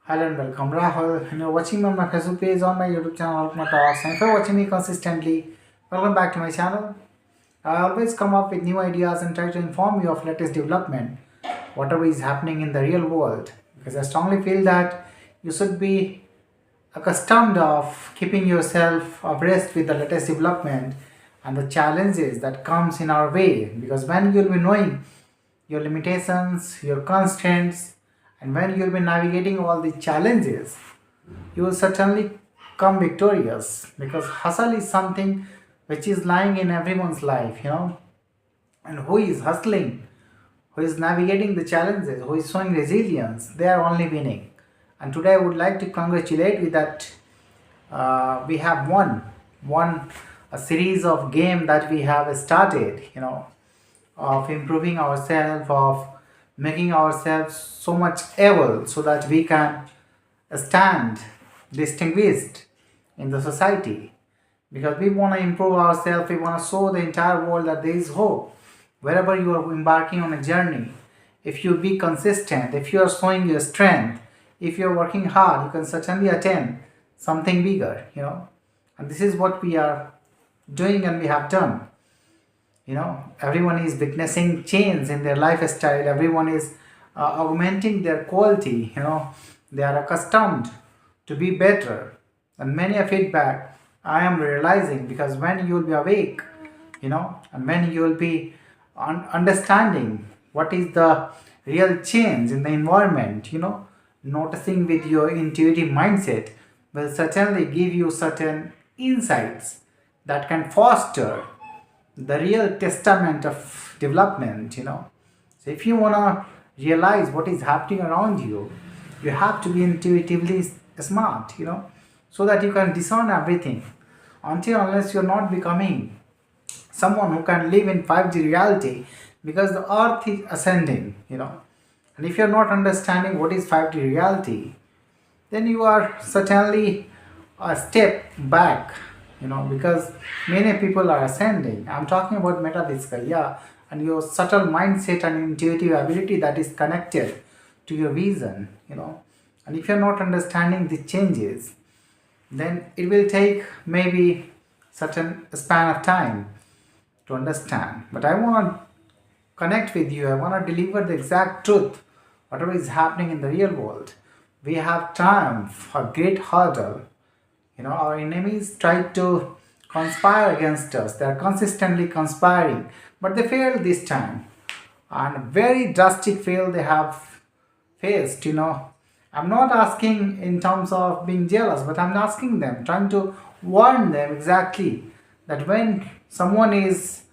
Hello and welcome, Rahul. You're watching me on my Facebook page on my YouTube channel, my talks. And if you're watching me consistently, welcome back to my channel. I always come up with new ideas and try to inform you of latest development, whatever is happening in the real world. Because I strongly feel that you should be accustomed of keeping yourself abreast with the latest development and the challenges that comes in our way. Because when you'll be knowing your limitations, your constraints, and when you'll be navigating all the challenges, you will certainly come victorious because hustle is something which is lying in everyone's life. And who is hustling, who is navigating the challenges, who is showing resilience, they are only winning. And today I would like to congratulate with that we have won a series of game that we have started, of improving ourselves, of making ourselves so much able so that we can stand distinguished in the society. Because we want to improve ourselves, we want to show the entire world that there is hope. Wherever you are embarking on a journey, if you be consistent, if you are showing your strength, if you are working hard, you can certainly attain something bigger. And this is what we are doing and we have done. Everyone is witnessing change in their lifestyle, everyone is augmenting their quality. They are accustomed to be better, and many a feedback I am realizing, because when you will be awake, and when you will be understanding what is the real change in the environment, noticing with your intuitive mindset will certainly give you certain insights that can foster the real testament of development. So if you want to realize what is happening around you, you have to be intuitively smart, so that you can discern everything. Until unless you're not becoming someone who can live in 5G reality, because the earth is ascending. And if you're not understanding what is 5G reality, then you are certainly a step back, because many people are ascending. I'm talking about metaphysical, yeah, and your subtle mindset and intuitive ability that is connected to your vision. And if you're not understanding the changes, then it will take maybe certain span of time to understand. But I want to connect with you. I want to deliver the exact truth, whatever is happening in the real world. We have triumphed a great hurdle. Our enemies try to conspire against us. They are consistently conspiring, but they failed this time. And very drastic fail they have faced. I'm not asking in terms of being jealous, but I'm asking them, trying to warn them exactly that when someone is,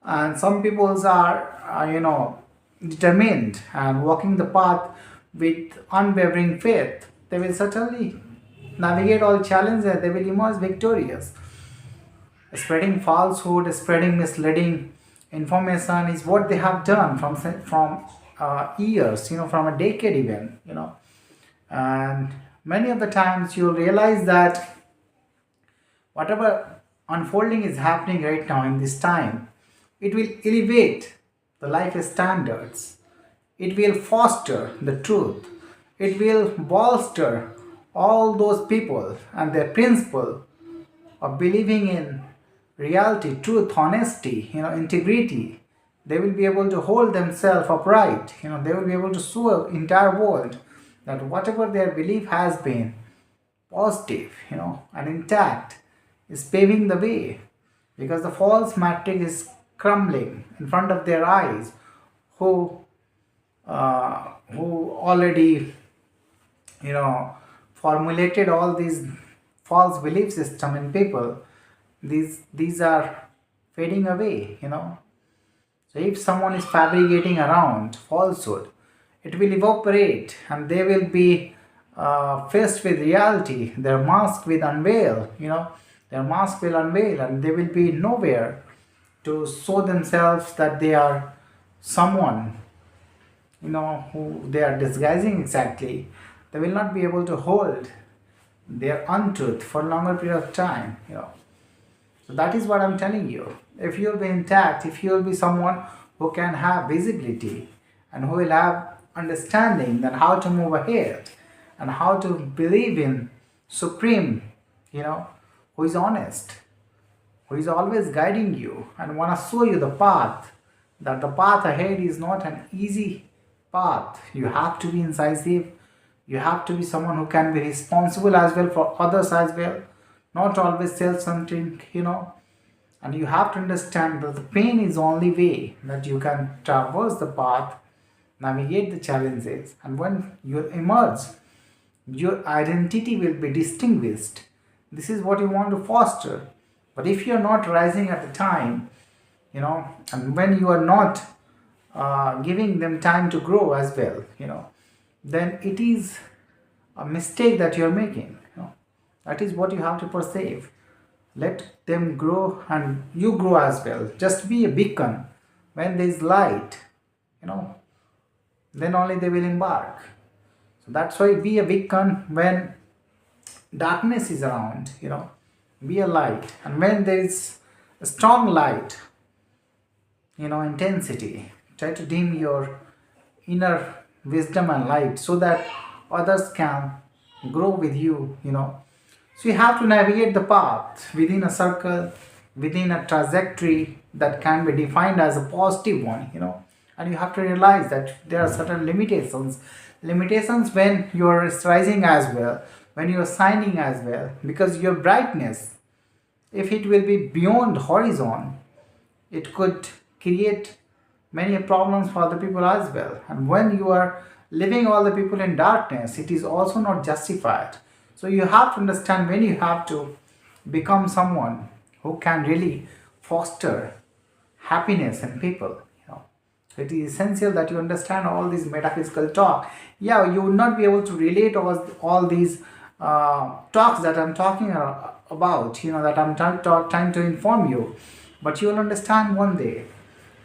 and some peoples are, determined and walking the path with unwavering faith, they will certainly navigate all challenges, they will emerge victorious. Spreading falsehood, spreading misleading information is what they have done from years, from a decade even. And many of the times you'll realize that whatever unfolding is happening right now in this time, it will elevate the life standards, it will foster the truth, it will bolster all those people and their principle of believing in reality, truth, honesty, integrity. They will be able to hold themselves upright. They will be able to show the entire world that whatever their belief has been positive, and intact, is paving the way, because the false matrix is crumbling in front of their eyes, who already formulated all these false belief system in people. These are fading away. So if someone is fabricating around falsehood, it will evaporate and they will be faced with reality. Their mask will unveil. Their mask will unveil and they will be nowhere to show themselves that they are someone, who they are disguising exactly. They will not be able to hold their untruth for a longer period of time. So that is what I'm telling you. If you'll be intact, if you'll be someone who can have visibility and who will have understanding then how to move ahead, and how to believe in Supreme, you know, who is honest, who is always guiding you and want to show you the path, that the path ahead is not an easy path. You have to be incisive, you have to be someone who can be responsible as well for others as well, not always self-centered, and you have to understand that the pain is only way that you can traverse the path, navigate the challenges, and when you emerge, your identity will be distinguished. This is what you want to foster. But if you're not rising at the time, and when you are not giving them time to grow as well, then it is a mistake that you're making. That is what you have to perceive. Let them grow and you grow as well. Just be a beacon. When there is light, then only they will embark. So that's why be a beacon when darkness is around, be a light. And when there is a strong light, intensity, try to dim your inner wisdom and light so that others can grow with you. So you have to navigate the path within a circle, within a trajectory that can be defined as a positive one. And you have to realize that there are certain limitations when you are rising as well, when you are shining as well, because your brightness, if it will be beyond horizon, it could create many problems for the people as well. And when you are leaving all the people in darkness, it is also not justified. So you have to understand when you have to become someone who can really foster happiness in people. It is essential that you understand all these metaphysical talk. Yeah, you would not be able to relate all these talks that I'm talking about, that I'm trying to inform you. But you will understand one day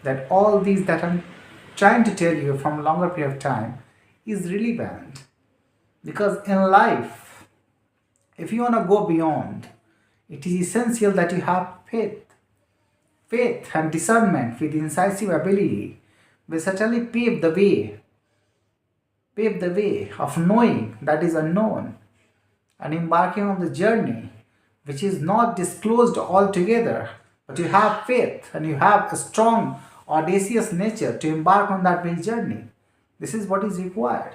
that all these that I'm trying to tell you from a longer period of time is relevant. Because in life, if you want to go beyond, it is essential that you have faith and discernment with incisive ability will certainly pave the way of knowing that is unknown and embarking on the journey which is not disclosed altogether, but you have faith and you have a strong, audacious nature to embark on that big journey. This is what is required.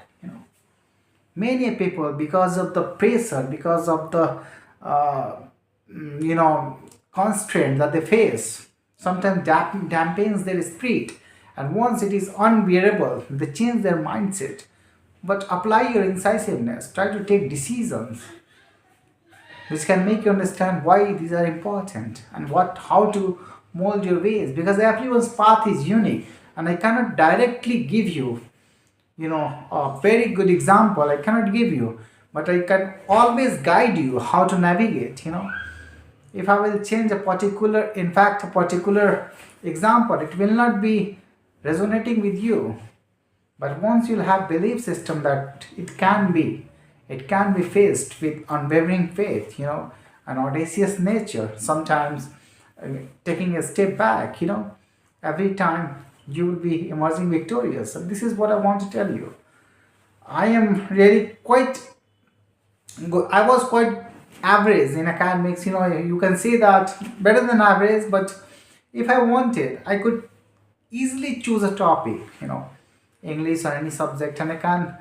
Many people, because of the pressure, because of the constraint that they face, sometimes dampens their spirit, and once it is unbearable, they change their mindset. But apply your incisiveness, try to take decisions which can make you understand why these are important and how to mold your ways, because everyone's path is unique and I cannot directly give you a very good example. I cannot give you, but I can always guide you how to navigate. If I will change a particular example, it will not be resonating with you. But once you'll have belief system that it can be faced with unwavering faith, an audacious nature, sometimes taking a step back, every time you will be emerging victorious. And this is what I want to tell you. I am really quite good. I was quite average in academics, you can say that better than average, but if I wanted, I could easily choose a topic, English or any subject, and I can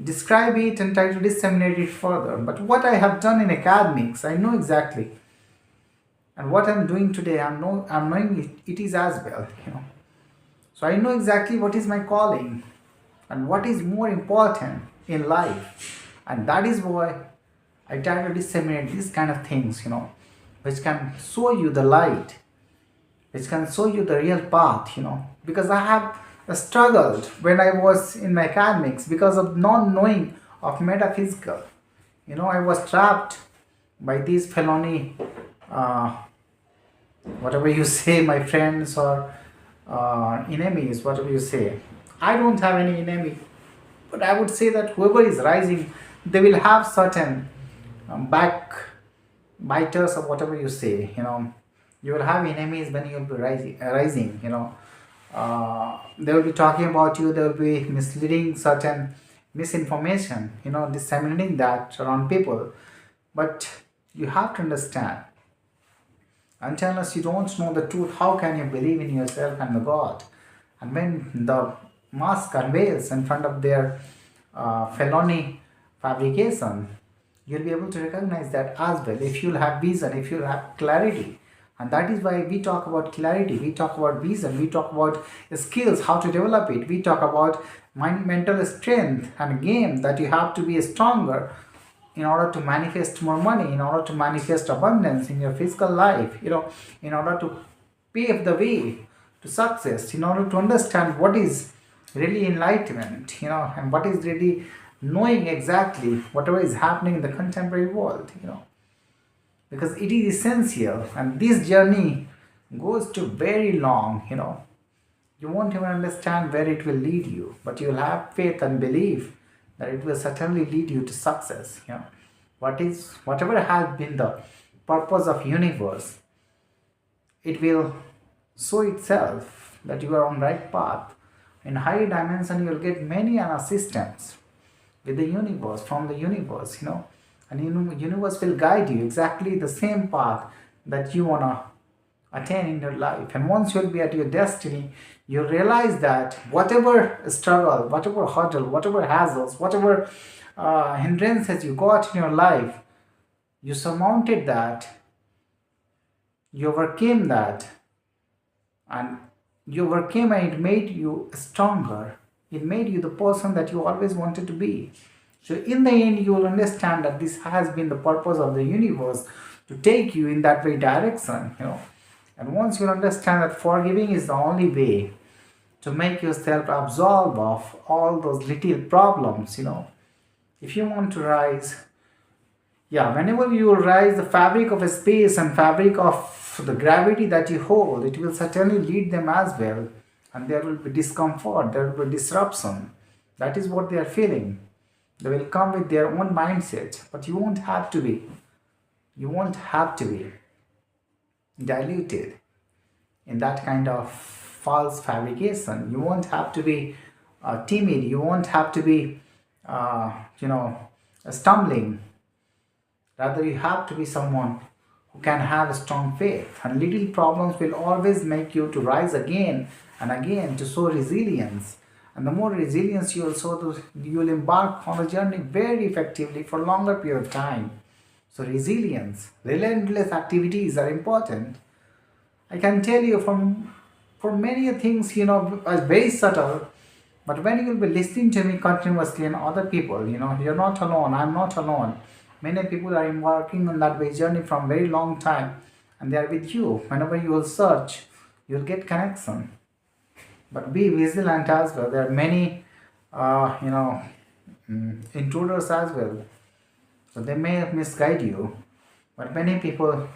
describe it and try to disseminate it further. But what I have done in academics, I know exactly. And what I'm doing today, I'm knowing it is as well, So I know exactly what is my calling and what is more important in life. And that is why I try to disseminate these kind of things, which can show you the light, which can show you the real path, because I have struggled when I was in my academics because of not knowing of metaphysical. I was trapped by these felony, whatever you say, my friends or enemies, whatever you say. I don't have any enemy, but I would say that whoever is rising, they will have certain backbiters or whatever you say. You will have enemies when you will be rising. They will be talking about you, they will be misleading certain misinformation, disseminating that around people. But you have to understand, until unless you don't know the truth, how can you believe in yourself and the God? And when the mask unveils in front of their felony fabrication, you'll be able to recognize that as well if you'll have vision, if you'll have clarity. And that is why we talk about clarity, we talk about vision, we talk about skills, how to develop it, we talk about mental strength and game, that you have to be stronger in order to manifest more money, in order to manifest abundance in your physical life, in order to pave the way to success, in order to understand what is really enlightenment, and what is really knowing exactly whatever is happening in the contemporary world, because it is essential. And this journey goes to very long, you won't even understand where it will lead you, but you'll have faith and belief that it will certainly lead you to success. Whatever has been the purpose of universe, it will show itself that you are on right path. In higher dimension, you'll get many an assistance with the universe, from the universe, and universe will guide you exactly the same path that you wanna attain in your life. And once you'll be at your destiny, you realize that whatever struggle, whatever hurdle, whatever hassles, whatever hindrances you got in your life, you surmounted that, you overcame that, and it made you stronger. It made you the person that you always wanted to be. So in the end, you will understand that this has been the purpose of the universe, to take you in that very direction, And once you understand that forgiving is the only way to make yourself absolve of all those little problems, if you want to rise, whenever you will rise, the fabric of a space and fabric of the gravity that you hold, it will certainly lead them as well. And there will be discomfort, there will be disruption. That is what they are feeling. They will come with their own mindset, but you won't have to be. You won't have to be diluted in that kind of false fabrication. You won't have to be timid. You won't have to be, stumbling. Rather, you have to be someone who can have a strong faith. And little problems will always make you to rise again and again, to show resilience. And the more resilience you will show, you will embark on a journey very effectively for a longer period of time. So resilience, relentless activities are important. I can tell you for many things, are very subtle. But when you will be listening to me continuously and other people, you're not alone, I'm not alone. Many people are embarking on that way journey from very long time, and they are with you. Whenever you will search, you'll get connection. But be vigilant as well. There are many, intruders as well. So they may misguide you. But many people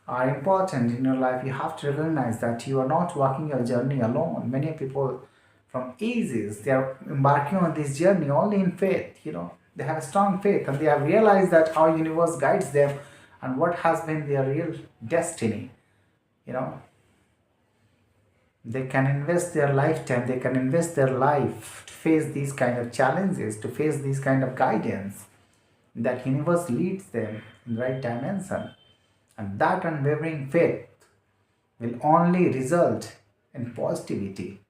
are important in your life. You have to recognize that you are not walking your journey alone. Many people from ages, they are embarking on this journey only in faith. They have strong faith, and they have realized that how universe guides them and what has been their real destiny. They can invest their lifetime, they can invest their life to face these kind of challenges, to face these kind of guidance. That universe leads them in the right dimension. And that unwavering faith will only result in positivity.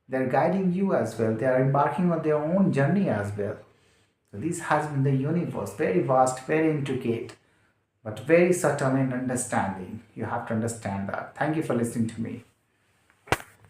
They are guiding you as well. They are embarking on their own journey as well. So this has been the universe, very vast, very intricate, but very subtle in understanding. You have to understand that. Thank you for listening to me.